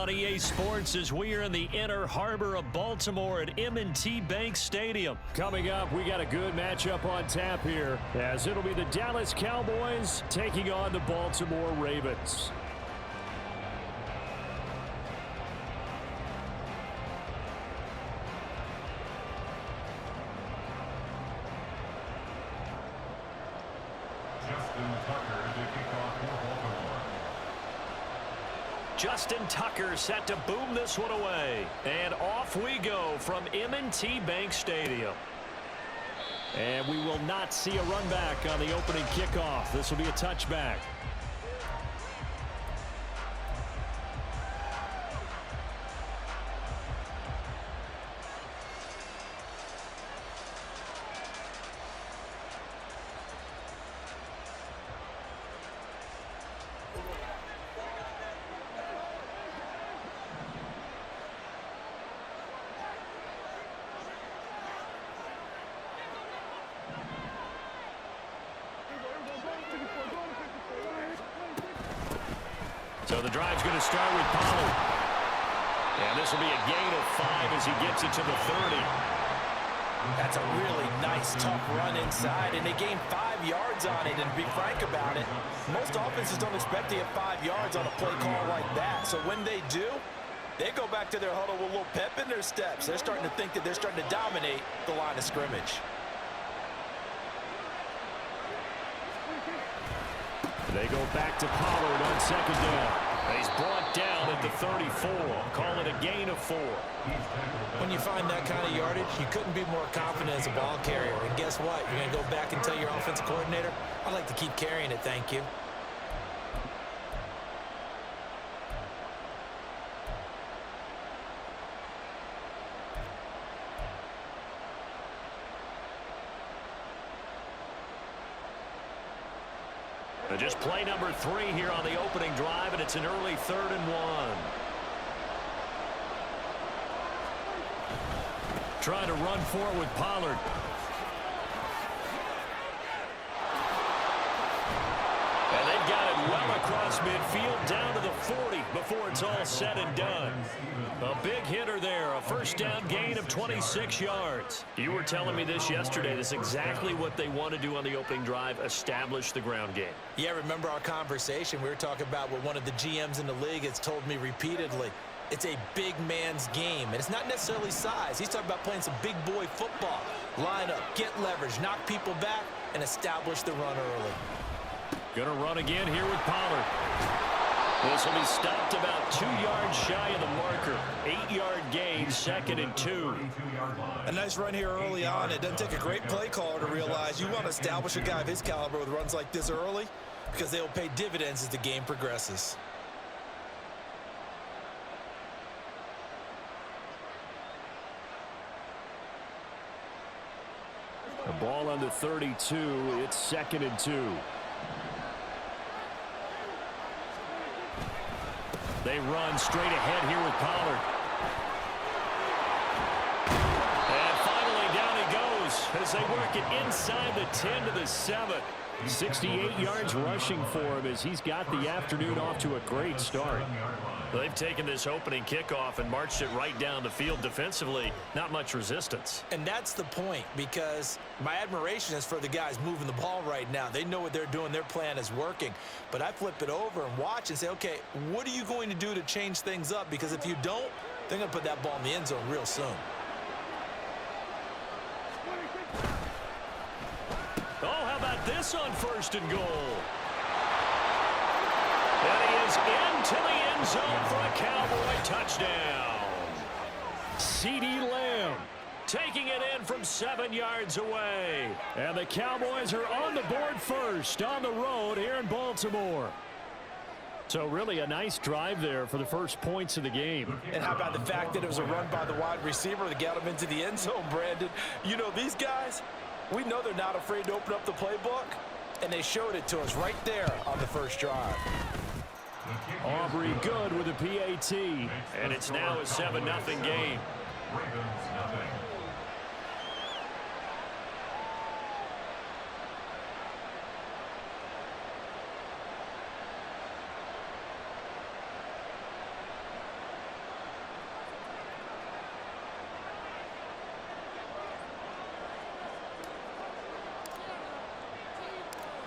on EA Sports as we are in the inner harbor of Baltimore at M&T Bank Stadium. Coming up, we got a good matchup on tap here, as it'll be the Dallas Cowboys taking on the Baltimore Ravens. Justin Tucker set to boom this one away. And off we go from M&T Bank Stadium. And we will not see a run back on the opening kickoff. This will be a touchback. So the drive's going to start with Pollard. And this will be a gain of 5 as he gets it to the 30. That's a really nice, tough run inside, and they gained 5 yards on it. And to be frank about it, most offenses don't expect to get 5 yards on a play call like that. So when they do, they go back to their huddle with a little pep in their steps. They're starting to think that they're starting to dominate the line of scrimmage. They go back to Pollard on second down. He's brought down at the 34. Call it a gain of 4. When you find that kind of yardage, you couldn't be more confident as a ball carrier. And guess what? You're going to go back and tell your offensive coordinator, I'd like to keep carrying it, thank you. Just play number 3 here on the opening drive, and it's an early 3rd and 1. Trying to run forward with Pollard. And they've got it well across midfield down to the 40 before it's all said and done. A big hitter there, a first down gain of 26 yards. You were telling me this yesterday. This is exactly what they want to do on the opening drive, establish the ground game. Yeah, remember our conversation. We were talking about what one of the GMs in the league has told me repeatedly. It's a big man's game, and it's not necessarily size. He's talking about playing some big boy football. Line up, get leverage, knock people back, and establish the run early. Going to run again here with Pollard. This will be stopped about 2 yards shy of the marker. 8-yard gain, 2nd and 2. A nice run here early on. It doesn't take a great play caller to realize you want to establish a guy of his caliber with runs like this early because they will pay dividends as the game progresses. The ball on the 32. It's 2nd and 2. They run straight ahead here with Pollard. And finally down he goes as they work it inside the 10 to the 7. 68 yards rushing for him as he's got the afternoon off to a great start. They've taken this opening kickoff and marched it right down the field defensively. Not much resistance. And that's the point, because my admiration is for the guys moving the ball right now. They know what they're doing. Their plan is working. But I flip it over and watch and say, okay, what are you going to do to change things up? Because if you don't, they're going to put that ball in the end zone real soon. Oh, how about this on 1st and goal? And he is into the end zone for a Cowboy touchdown. CeeDee Lamb taking it in from 7 yards away. And the Cowboys are on the board first on the road here in Baltimore. So really a nice drive there for the first points of the game. And how about the fact that it was a run by the wide receiver that got him into the end zone, Brandon? You know, these guys, we know they're not afraid to open up the playbook, and they showed it to us right there on the first drive. Aubrey good with a PAT. And it's now a 7-0 game.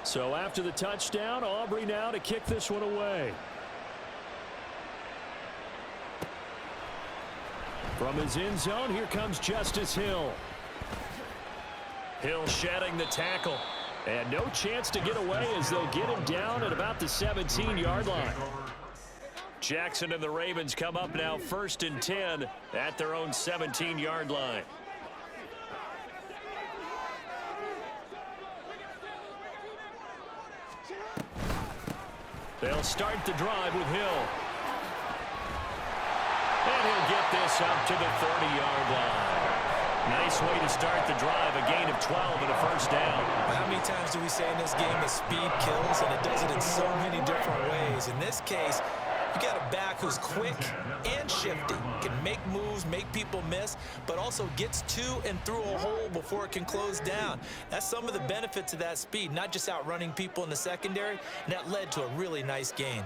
So after the touchdown, Aubrey now to kick this one away. From his end zone, here comes Justice Hill. Hill shedding the tackle. And no chance to get away as they'll get him down at about the 17-yard line. Jackson and the Ravens come up now 1st and 10 at their own 17-yard line. They'll start the drive with Hill. And he'll get this up to the 30-yard line. Nice way to start the drive, a gain of 12 and a first down. How many times do we say in this game that speed kills, and it does it in so many different ways? In this case, you got a back who's quick and shifty, can make moves, make people miss, but also gets to and through a hole before it can close down. That's some of the benefits of that speed, not just outrunning people in the secondary, and that led to a really nice gain.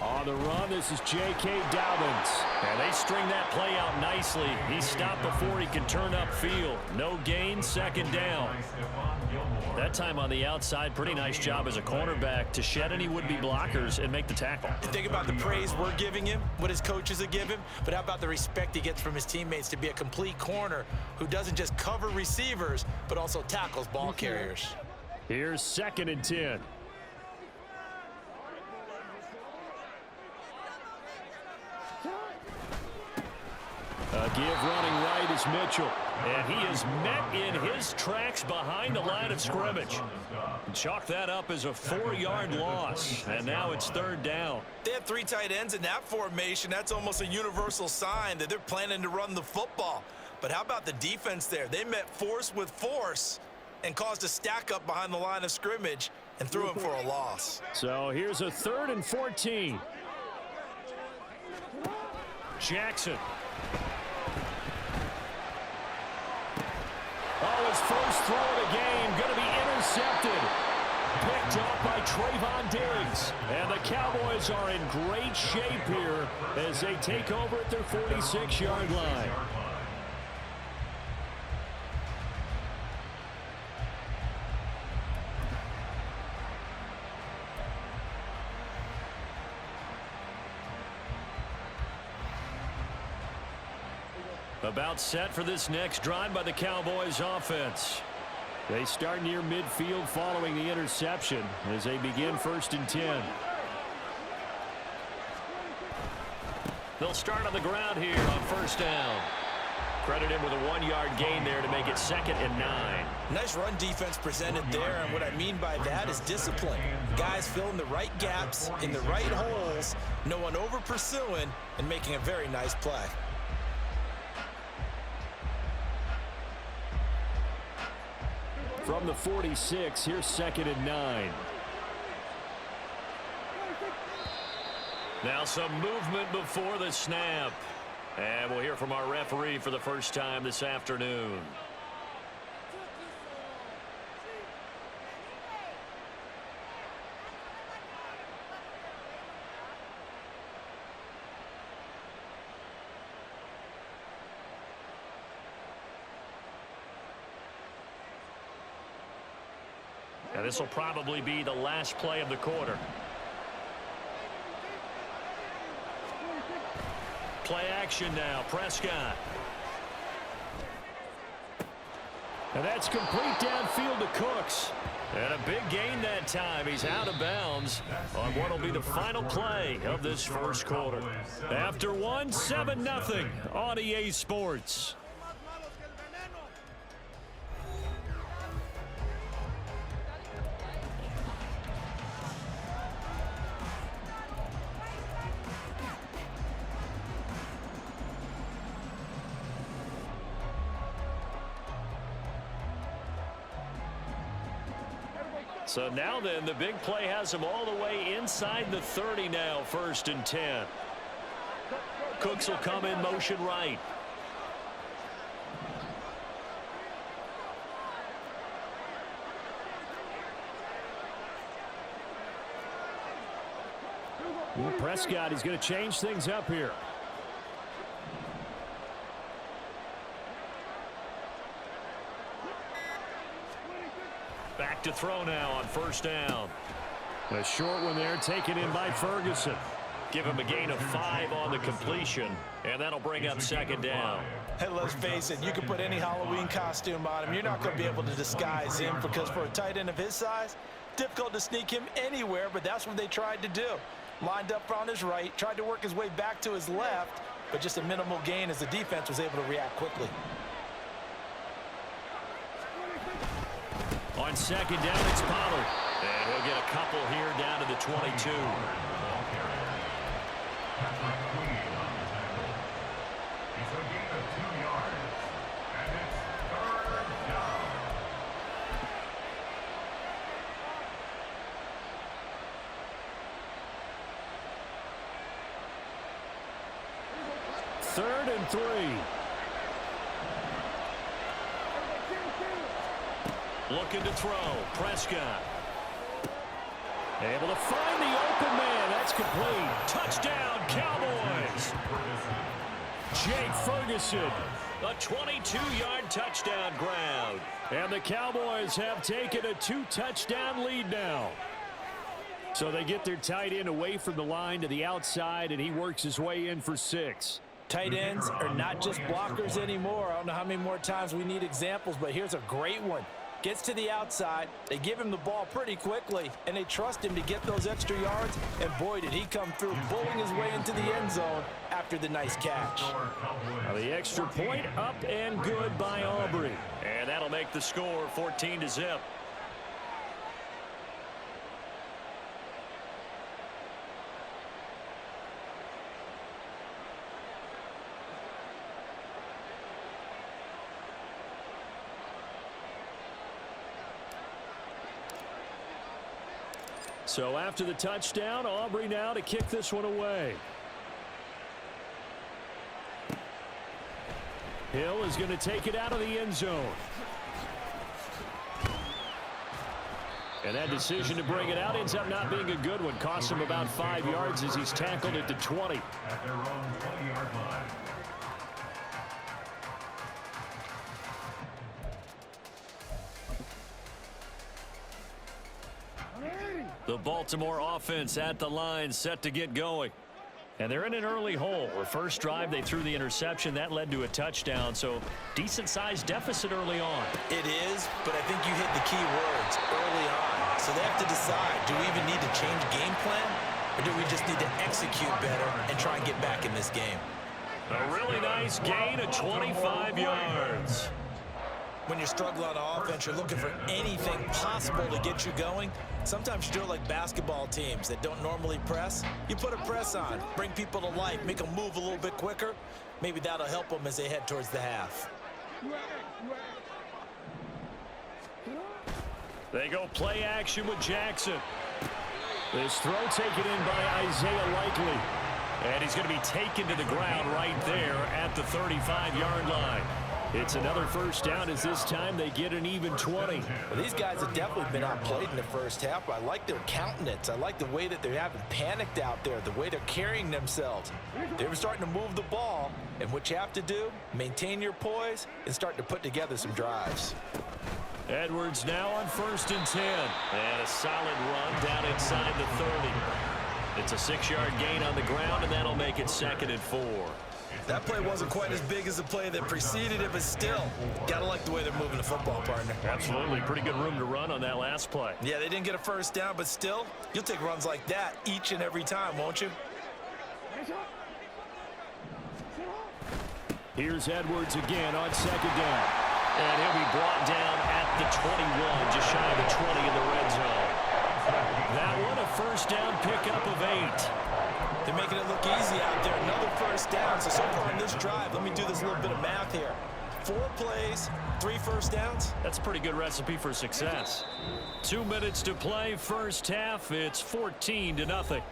On the run, this is J.K. Dobbins. And they string that play out nicely. He stopped before he could turn upfield. No gain, 2nd down. That time on the outside, pretty nice job as a cornerback to shed any would-be blockers and make the tackle. Think about the praise we're giving him, what his coaches have given him, but how about the respect he gets from his teammates to be a complete corner who doesn't just cover receivers, but also tackles ball carriers. Here's 2nd and 10. A give running right is Mitchell. And he is met in his tracks behind the line of scrimmage. Chalk that up as a 4-yard loss. And now it's 3rd down. They have 3 tight ends in that formation. That's almost a universal sign that they're planning to run the football. But how about the defense there? They met force with force and caused a stack up behind the line of scrimmage and threw him for a loss. So here's a 3rd and 14. Jackson. Oh, his first throw of the game going to be intercepted. Picked up by Trayvon Diggs. And the Cowboys are in great shape here as they take over at their 46-yard line. About set for this next drive by the Cowboys offense. They start near midfield following the interception as they begin 1st and 10. They'll start on the ground here on 1st down. Credit him with a 1-yard gain there to make it 2nd and 9. Nice run defense presented there, and what I mean by that is discipline. Guys filling the right gaps in the right holes, no one over pursuing, and making a very nice play. From the 46, here's 2nd and 9. Now some movement before the snap. And we'll hear from our referee for the first time this afternoon. And this will probably be the last play of the quarter. Play action now, Prescott. And that's complete downfield to Cooks. And a big gain that time. He's out of bounds on what will be the final play of this first quarter. After one, 7-0 on EA Sports. So now then, the big play has him all the way inside the 30 now, 1st and 10. Cooks will come in motion right. Well, Prescott is going to change things up here. back to throw now on first down. A short one there taken in by Ferguson. Give him a gain of 5 on the completion, and that'll bring up second down. Hey, let's face it, you can put any Halloween costume on him. You're not going to be able to disguise him because for a tight end of his size, difficult to sneak him anywhere, but that's what they tried to do. Lined up on his right, tried to work his way back to his left, but just a minimal gain as the defense was able to react quickly. On second down, it's Pollard. And he'll get a couple here down to the 22. Third and 3. Looking to throw. Prescott. Able to find the open man. That's complete. Touchdown, Cowboys. Jake Ferguson. A 22-yard touchdown ground. And the Cowboys have taken a 2-touchdown lead now. So they get their tight end away from the line to the outside, and he works his way in for 6. Tight ends are not just blockers anymore. I don't know how many more times we need examples, but here's a great one. Gets to the outside, they give him the ball pretty quickly, and they trust him to get those extra yards, and boy, did he come through, bowling his way into the end zone after the nice catch. Now the extra point up and good by Aubrey. And that'll make the score 14-0. So after the touchdown, Aubrey now to kick this one away. Hill is going to take it out of the end zone. And that decision to bring it out ends up not being a good one. Costs him about 5 yards as he's tackled at the 20. At their own 20-yard line. The Baltimore offense at the line, set to get going. And they're in an early hole. The first drive, they threw the interception. That led to a touchdown, so decent-sized deficit early on. It is, but I think you hit the key words early on. So they have to decide, do we even need to change game plan, or do we just need to execute better and try and get back in this game? A really nice gain of 25 yards. When you're struggling on offense, you're looking for anything possible to get you going. Sometimes you do it like basketball teams that don't normally press. You put a press on, bring people to life, make them move a little bit quicker. Maybe that'll help them as they head towards the half. They go play action with Jackson. This throw taken in by Isaiah Likely. And he's going to be taken to the ground right there at the 35-yard line. It's another first down as this time they get an even 20. Well, these guys have definitely been outplayed in the first half. I like their countenance. I like the way that they haven't panicked out there, the way they're carrying themselves. They were starting to move the ball, and what you have to do, maintain your poise and start to put together some drives. Edwards now on 1st and 10. And a solid run down inside the 30. It's a 6-yard gain on the ground, and that'll make it 2nd and 4. That play wasn't quite as big as the play that preceded it, but still, gotta like the way they're moving the football, partner. Absolutely. Pretty good room to run on that last play. Yeah, they didn't get a first down, but still, you'll take runs like that each and every time, won't you? Here's Edwards again on 2nd down. And he'll be brought down at the 21, just shy of the 20 in the red zone. That one a first down pickup of 8. They're making it look easy out there. Another first down. So far in this drive, let me do this little bit of math here. 4 plays, 3 first downs. That's a pretty good recipe for success. 2 minutes to play, first half. It's 14-0.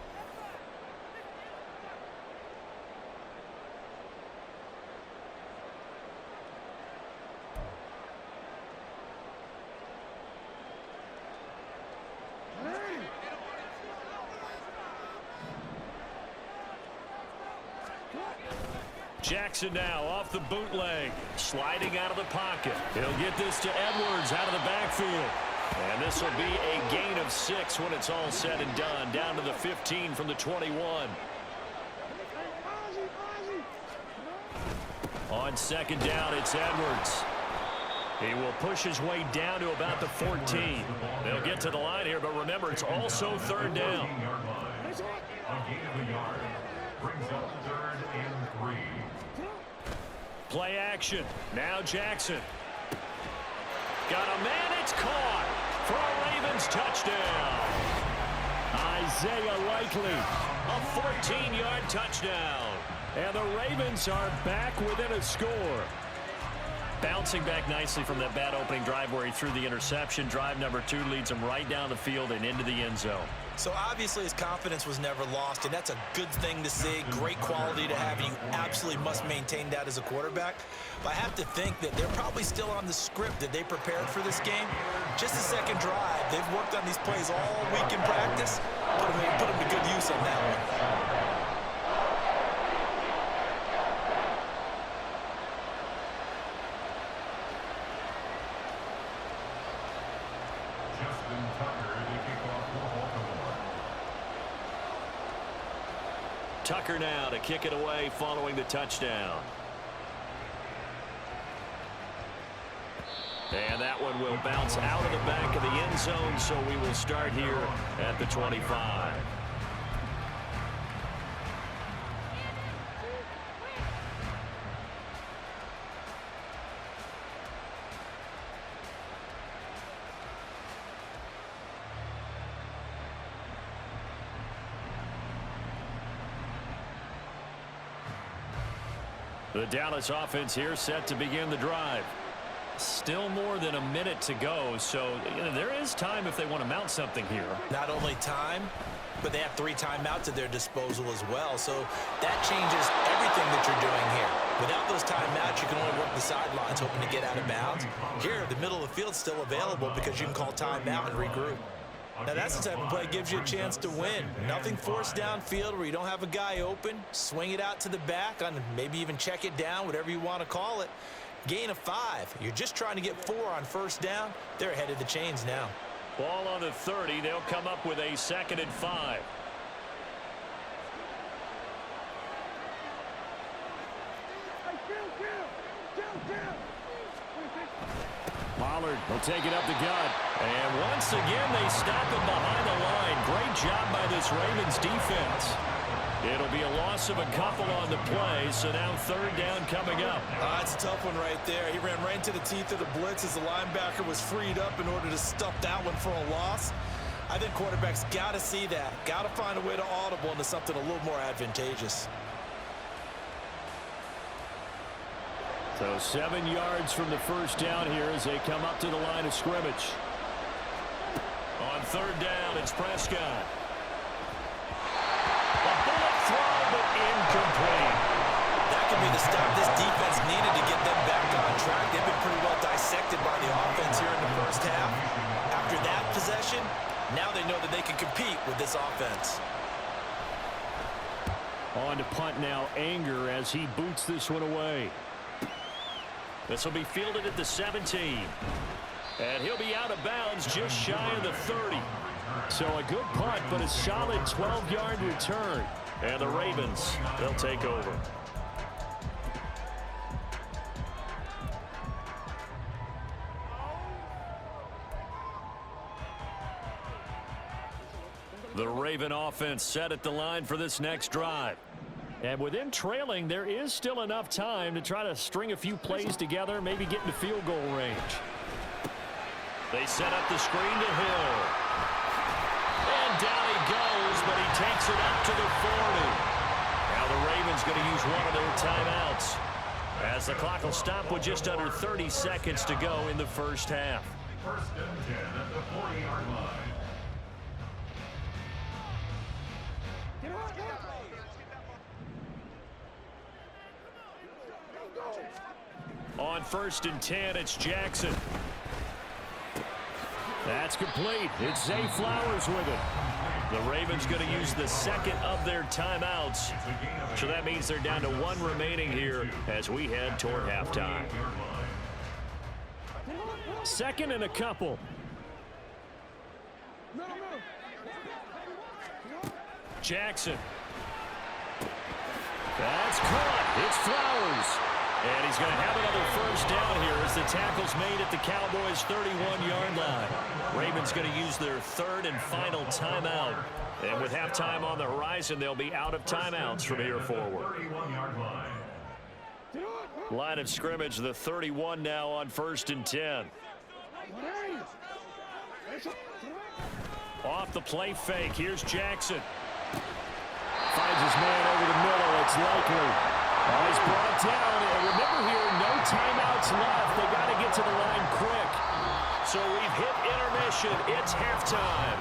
Jackson now off the bootleg, sliding out of the pocket. He'll get this to Edwards out of the backfield. And this will be a gain of 6 when it's all said and done. Down to the 15 from the 21. On second down, it's Edwards. He will push his way down to about the 14. They'll get to the line here, but remember, it's also third down. Play action. Now Jackson. Got a man. It's caught for a Ravens touchdown. Isaiah Likely, a 14-yard touchdown. And the Ravens are back within a score. Bouncing back nicely from that bad opening drive where he threw the interception. Drive number 2 leads him right down the field and into the end zone. So obviously his confidence was never lost, and that's a good thing to see. Great quality to have, and you absolutely must maintain that as a quarterback. But I have to think that they're probably still on the script that they prepared for this game. Just the second drive. They've worked on these plays all week in practice. Put them to good use on that one. Tucker now to kick it away following the touchdown. And that one will bounce out of the back of the end zone, so we will start here at the 25. The Dallas offense here set to begin the drive. Still more than a minute to go, so there is time if they want to mount something here. Not only time, but they have 3 timeouts at their disposal as well, so that changes everything that you're doing here. Without those timeouts, you can only work the sidelines hoping to get out of bounds. Here, the middle of the field's still available because you can call timeout and regroup. Now that's the type of play that gives you a chance to win. Nothing forced downfield where you don't have a guy open. Swing it out to the back, on maybe even check it down, whatever you want to call it. Gain of 5. You're just trying to get 4 on first down. They're ahead of the chains now. Ball on the 30. They'll come up with a 2nd and 5. Pollard will take it up the gut. And once again, they stop him behind the line. Great job by this Ravens defense. It'll be a loss of a couple on the play, so now 3rd down coming up. That's a tough one right there. He ran right into the teeth of the blitz as the linebacker was freed up in order to stuff that one for a loss. I think quarterbacks got to see that. Got to find a way to audible into something a little more advantageous. So 7 yards from the first down here as they come up to the line of scrimmage. On 3rd down, it's Prescott. A bullet throw, but incomplete. That could be the stop this defense needed to get them back on track. They've been pretty well dissected by the offense here in the first half. After that possession, now they know that they can compete with this offense. On to punt now, Anger as he boots this one away. This will be fielded at the 17. And he'll be out of bounds just shy of the 30. So a good punt, but a solid 12-yard return. And the Ravens, they'll take over. The Raven offense set at the line for this next drive. And with them trailing, there is still enough time to try to string a few plays together, maybe get into field goal range. They set up the screen to Hill. And down he goes, but he takes it up to the 40. Now the Ravens going to use one of their timeouts, as the clock will stop with just under 30 seconds to go in the first half. 1st and 10 at the 40-yard line. On 1st and 10, it's Jackson. That's complete. It's Zay Flowers with it. The Ravens going to use the 2nd of their timeouts. So that means they're down to 1 remaining here as we head toward halftime. 2nd and a couple. Jackson. That's caught. It's Flowers. And he's going to have another first down here as the tackle's made at the Cowboys' 31-yard line. Ravens going to use their third and final timeout. And with halftime on the horizon, they'll be out of timeouts from here forward. Line of scrimmage, the 31 now on 1st and 10. Off the play fake. Here's Jackson. Finds his man over the middle. It's likely. He's brought down. And remember here, no timeouts left. They got to get to the line quick. So we've hit intermission. It's halftime.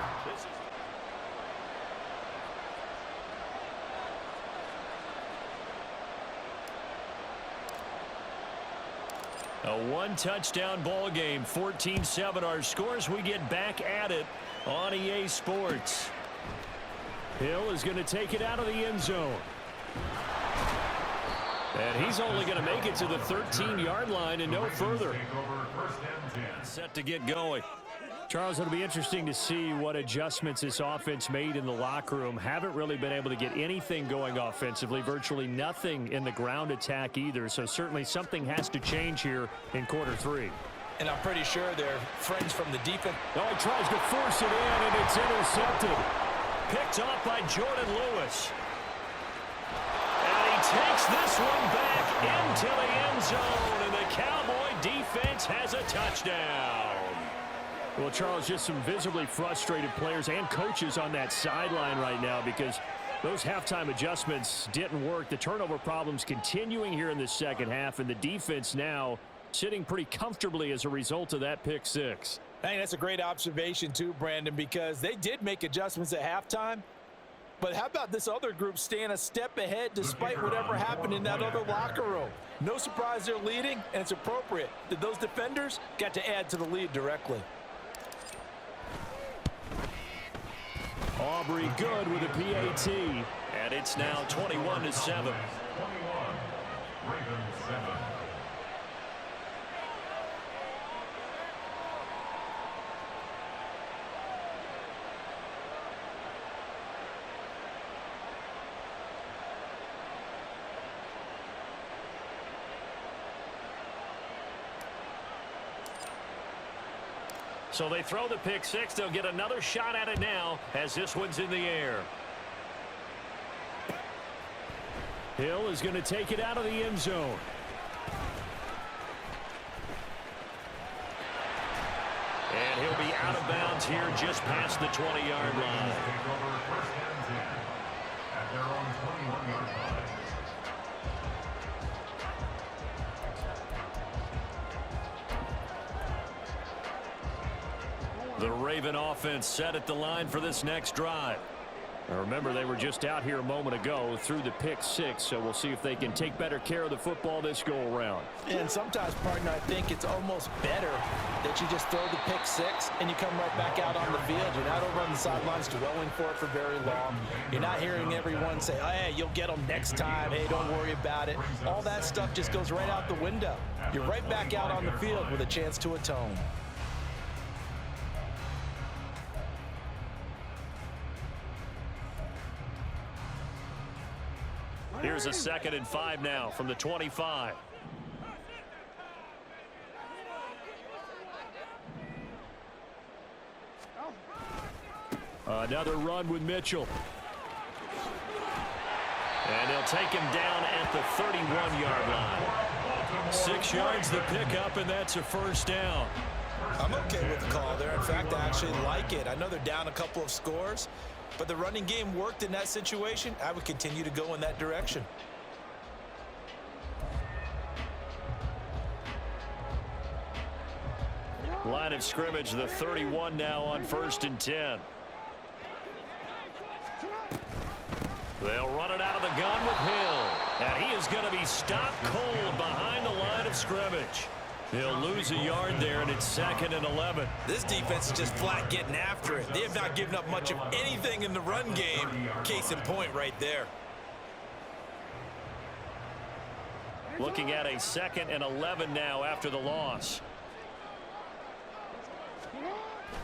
A one-touchdown ball game, 14-7 our scores. We get back at it on EA Sports. Hill is going to take it out of the end zone. And he's only going to make it to the 13-yard line and no further. Set to get going. Charles, it'll be interesting to see what adjustments this offense made in the locker room. Haven't really been able to get anything going offensively. Virtually nothing in the ground attack either. So certainly something has to change here in quarter 3. And I'm pretty sure they're friends from the defense. Oh, he tries to force it in, and it's intercepted. Picked off by Jordan Lewis. And he takes this one back into the end zone, and the Cowboy defense has a touchdown. Well, Charles, just some visibly frustrated players and coaches on that sideline right now because those halftime adjustments didn't work. The turnover problems continuing here in the second half, and the defense now sitting pretty comfortably as a result of that pick six. Hey, that's a great observation too, Brandon, because they did make adjustments at halftime. But how about this other group staying a step ahead despite whatever happened in that other locker room? No surprise they're leading, and it's appropriate that those defenders got to add to the lead directly. Aubrey good with a PAT. And it's now 21-7. 21, Ravens 7. So they throw the pick six. They'll get another shot at it now as this one's in the air. Hill is going to take it out of the end zone. And he'll be out of bounds here just past the 20-yard line. At their own 21-yard line. The Raven offense set at the line for this next drive. Now remember, they were just out here a moment ago through the pick six, so we'll see if they can take better care of the football this go-around. And sometimes, partner, I think it's almost better that you just throw the pick six and you come right back out on the field. You're not over on the sidelines dwelling for it for very long. You're not hearing everyone say, oh, hey, you'll get them next time. Hey, don't worry about it. All that stuff just goes right out the window. You're right back out on the field with a chance to atone. Here's a 2nd and 5 now from the 25. Another run with Mitchell. And they'll take him down at the 31-yard line. 6 yards the pickup, and that's a first down. I'm okay with the call there. In fact, I actually like it. I know they're down a couple of scores, but the running game worked in that situation. I would continue to go in that direction. Line of scrimmage, the 31 now on 1st and 10. They'll run it out of the gun with Hill. And he is going to be stopped cold behind the line of scrimmage. He'll lose a yard there, and it's 2nd and 11. This defense is just flat getting after it. They have not given up much of anything in the run game. Case in point right there. Looking at a 2nd and 11 now after the loss.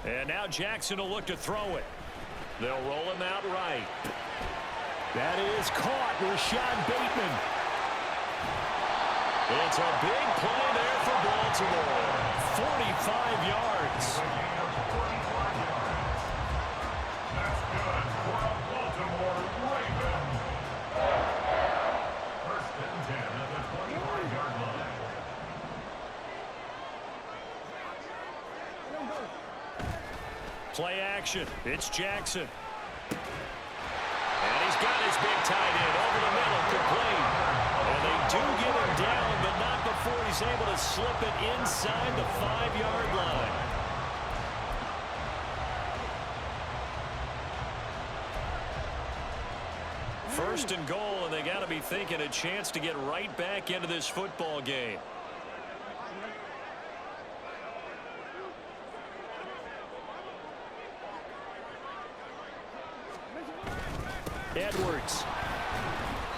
And now Jackson will look to throw it. They'll roll him out right. That is caught. Rashad Bateman. It's a big play there for Baltimore. 45 yards. That's good for a Baltimore Ravens. First and 10 at the 25-yard line. Play action. It's Jackson. And he's got his big tight end over the middle, complete. And they do get him down, but not before he's able to slip it inside the 5-yard line. First and goal, and they got to be thinking a chance to get right back into this football game. Edwards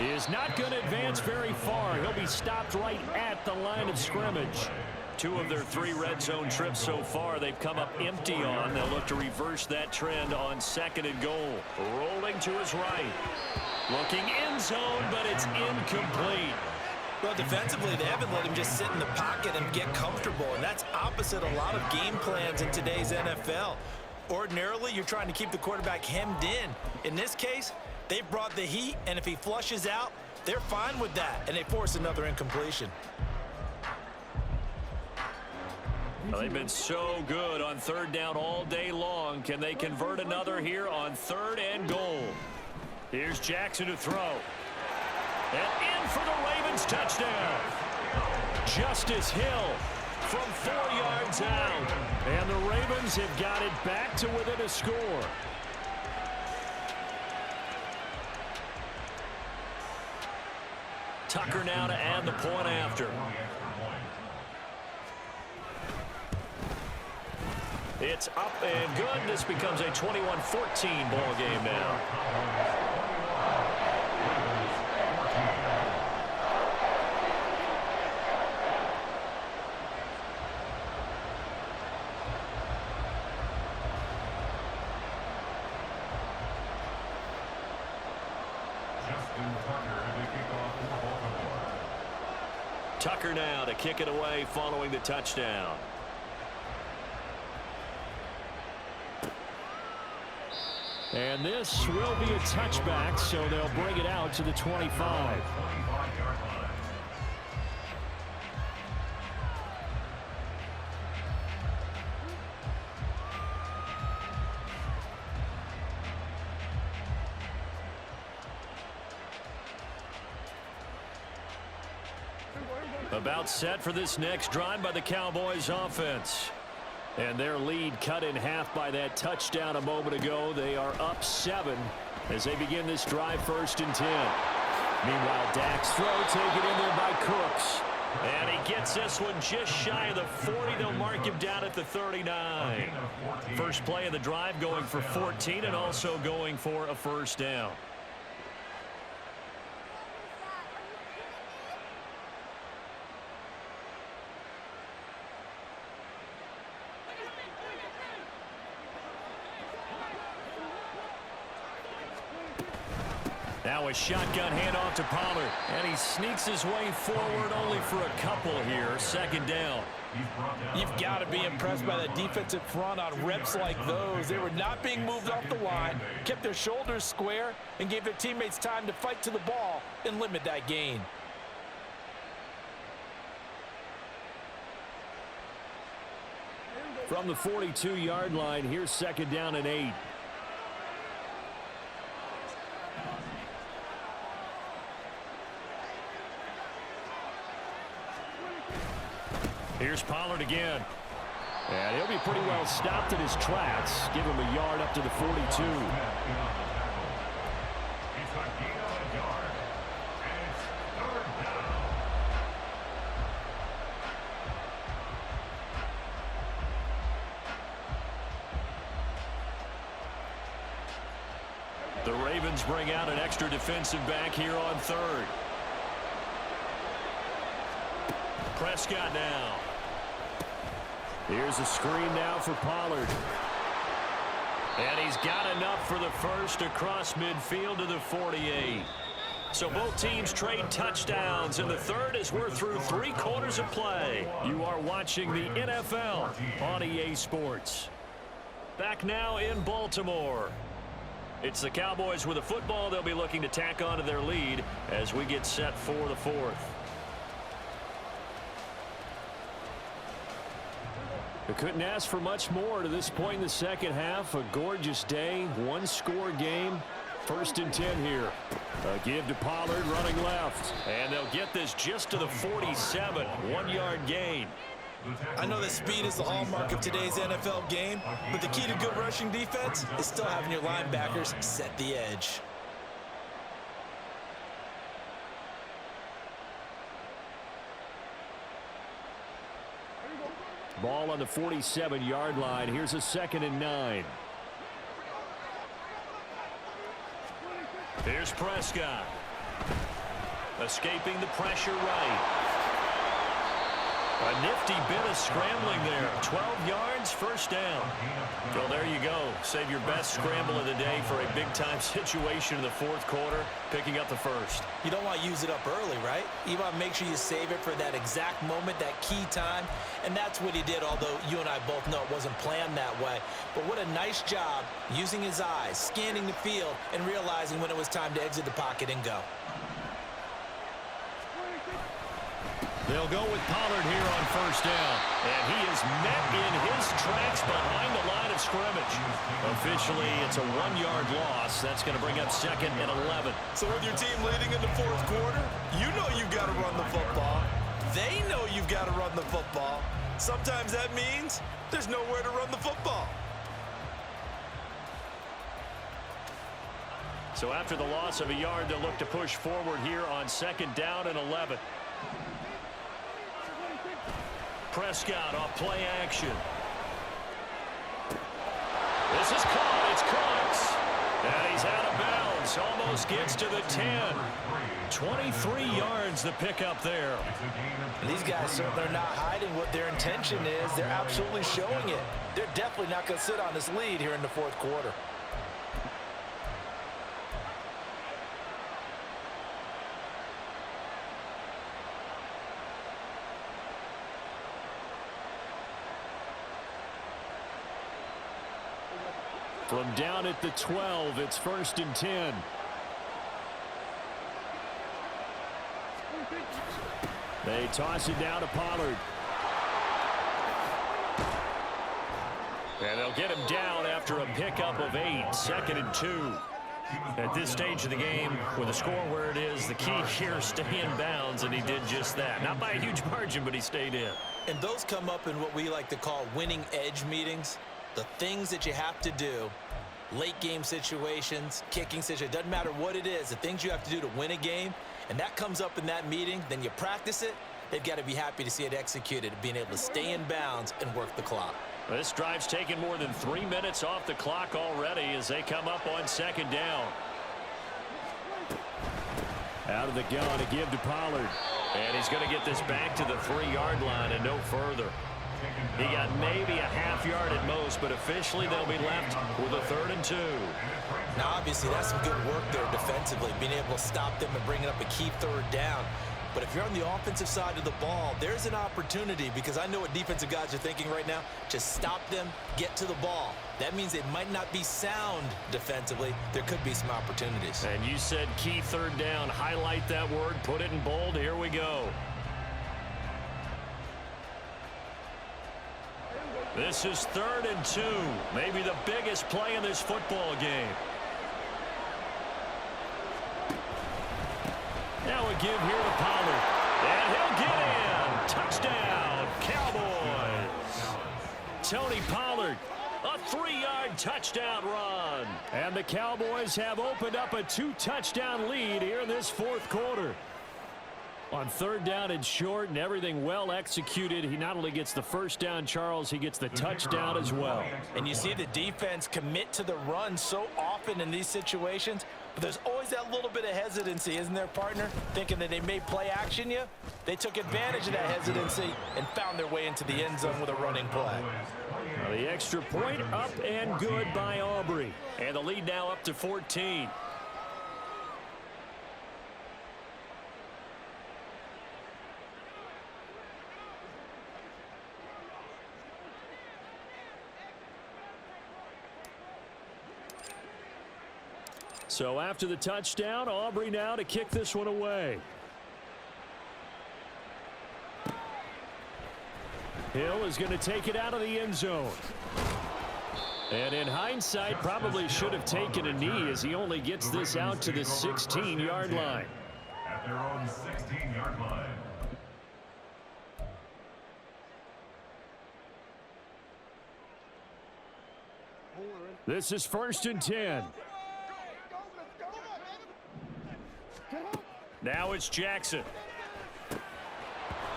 is not going to advance very far. He'll be stopped right at the line of scrimmage. 2 of their 3 red zone trips so far they've come up empty on. They'll look to reverse that trend on 2nd and goal. Rolling to his right. Looking end zone, but it's incomplete. Well, defensively, they haven't let him just sit in the pocket and get comfortable, and that's opposite a lot of game plans in today's NFL. Ordinarily, you're trying to keep the quarterback hemmed in. In this case, they've brought the heat, and if he flushes out, they're fine with that, and they force another incompletion. Well, they've been so good on 3rd down all day long. Can they convert another here on 3rd and goal? Here's Jackson to throw. And in for the Ravens touchdown. Justice Hill from 4 yards out. And the Ravens have got it back to within a score. Tucker now to add the point after. It's up and good. This becomes a 21-14 ball game now. Tucker now to kick it away following the touchdown. And this will be a touchback, so they'll bring it out to the 25. About set for this next drive by the Cowboys offense. And their lead cut in half by that touchdown a moment ago. They are up 7 as they begin this drive 1st and 10. Meanwhile, Dak's throw taken in there by Cooks. And he gets this one just shy of the 40. They'll mark him down at the 39. First play of the drive going for 14 and also going for a 1st down. Now a shotgun handoff to Pollard. And he sneaks his way forward only for a couple here. 2nd down. You've got to be impressed by the defensive front on reps like those. They were not being moved off the line, kept their shoulders square, and gave their teammates time to fight to the ball and limit that gain. From the 42-yard line, here's 2nd down and 8. Here's Pollard again. And he'll be pretty well stopped in his tracks. Give him a yard up to the 42. The Ravens bring out an extra defensive back here on 3rd. Prescott now. Here's a screen now for Pollard. And he's got enough for the first across midfield to the 48. So both teams trade touchdowns, and the third as we're through 3 quarters of play. You are watching the NFL on EA Sports. Back now in Baltimore. It's the Cowboys with the football. They'll be looking to tack on to their lead as we get set for the fourth. They couldn't ask for much more to this point in the second half. A gorgeous day, one-score game. 1st and 10 here. A give to Pollard running left. And they'll get this just to the 47. 1-yard gain. I know that speed is the hallmark of today's NFL game, but the key to good rushing defense is still having your linebackers set the edge. Ball on the 47-yard line. Here's a 2nd and 9. Here's Prescott. Escaping the pressure right. A nifty bit of scrambling there. 12 yards, 1st down. Well, there you go. Save your best scramble of the day for a big-time situation in the 4th quarter, picking up the 1st. You don't want to use it up early, right? You want to make sure you save it for that exact moment, that key time. And that's what he did, although you and I both know it wasn't planned that way. But what a nice job using his eyes, scanning the field, and realizing when it was time to exit the pocket and go. They'll go with Pollard here on 1st down. And he is met in his tracks behind the line of scrimmage. Officially, it's a 1-yard loss. That's going to bring up 2nd and 11. So with your team leading in the 4th quarter, you know you've got to run the football. They know you've got to run the football. Sometimes that means there's nowhere to run the football. So after the loss of a yard, they'll look to push forward here on 2nd down and 11. Prescott off play action. This is caught. It's Cox. And he's out of bounds. Almost gets to the 10. 23 yards the pickup there. These guys certainly are not hiding what their intention is. They're absolutely showing it. They're definitely not going to sit on this lead here in the 4th quarter. From down at the 12, it's 1st and 10. They toss it down to Pollard. And they'll get him down after a pickup of 8. 2nd and 2. At this stage of the game, with the score where it is, the key here is stay in bounds, and he did just that. Not by a huge margin, but he stayed in. And those come up in what we like to call winning edge meetings. The things that you have to do, late game situations, kicking situations, doesn't matter what it is, the things you have to do to win a game, and that comes up in that meeting, then you practice it, they've got to be happy to see it executed, being able to stay in bounds and work the clock. This drive's taken more than 3 minutes off the clock already as they come up on 2nd down. Out of the gun, a give to Pollard. And he's going to get this back to the 3-yard line and no further. He got maybe a half yard at most, but officially they'll be left with a 3rd and 2. Now, obviously, that's some good work there defensively, being able to stop them and bringing up a key 3rd down. But if you're on the offensive side of the ball, there's an opportunity, because I know what defensive guys are thinking right now. Just stop them, get to the ball. That means they might not be sound defensively. There could be some opportunities. And you said key 3rd down. Highlight that word, put it in bold. Here we go. This is 3rd and 2. Maybe the biggest play in this football game. Now a give here to Pollard. And he'll get in. Touchdown, Cowboys. Tony Pollard, a 3-yard touchdown run. And the Cowboys have opened up a 2-touchdown lead here in this 4th quarter. On 3rd down and short and everything well executed, he not only gets the 1st down, Charles, he gets the touchdown as well. And you see the defense commit to the run so often in these situations, but there's always that little bit of hesitancy, isn't there, partner? Thinking that they may play action you. They took advantage of that hesitancy and found their way into the end zone with a running play. Well, the extra point up and good by Aubrey. And the lead now up to 14. So after the touchdown, Aubrey now to kick this one away. Hill is going to take it out of the end zone. And in hindsight, probably should have taken a knee as he only gets this out to the 16-yard line. At their own 16-yard line. This is 1st and 10. Now it's Jackson.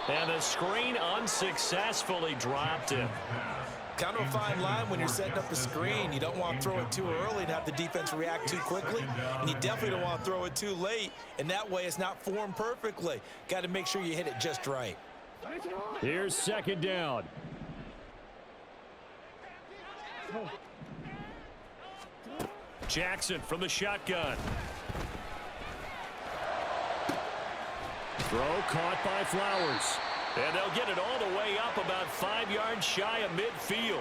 And the screen unsuccessfully dropped him. Kind of a fine line when you're setting up a screen. You don't want to throw it too early and have the defense react too quickly. And you definitely don't want to throw it too late. And that way it's not formed perfectly. Got to make sure you hit it just right. Here's 2nd down. Jackson from the shotgun. Throw caught by Flowers. And they'll get it all the way up about 5 yards shy of midfield.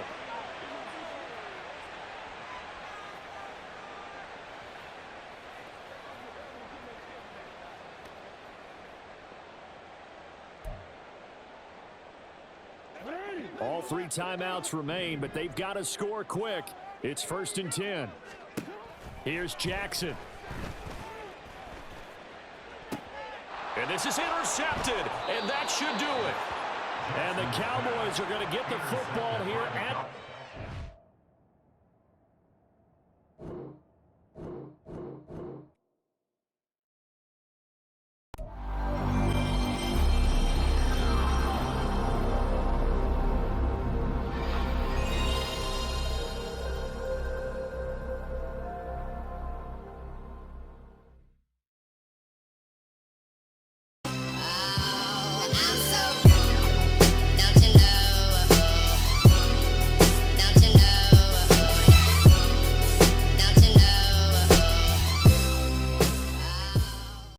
All 3 timeouts remain, but they've got to score quick. It's 1st and 10. Here's Jackson. And this is intercepted, and that should do it. And the Cowboys are going to get the football here at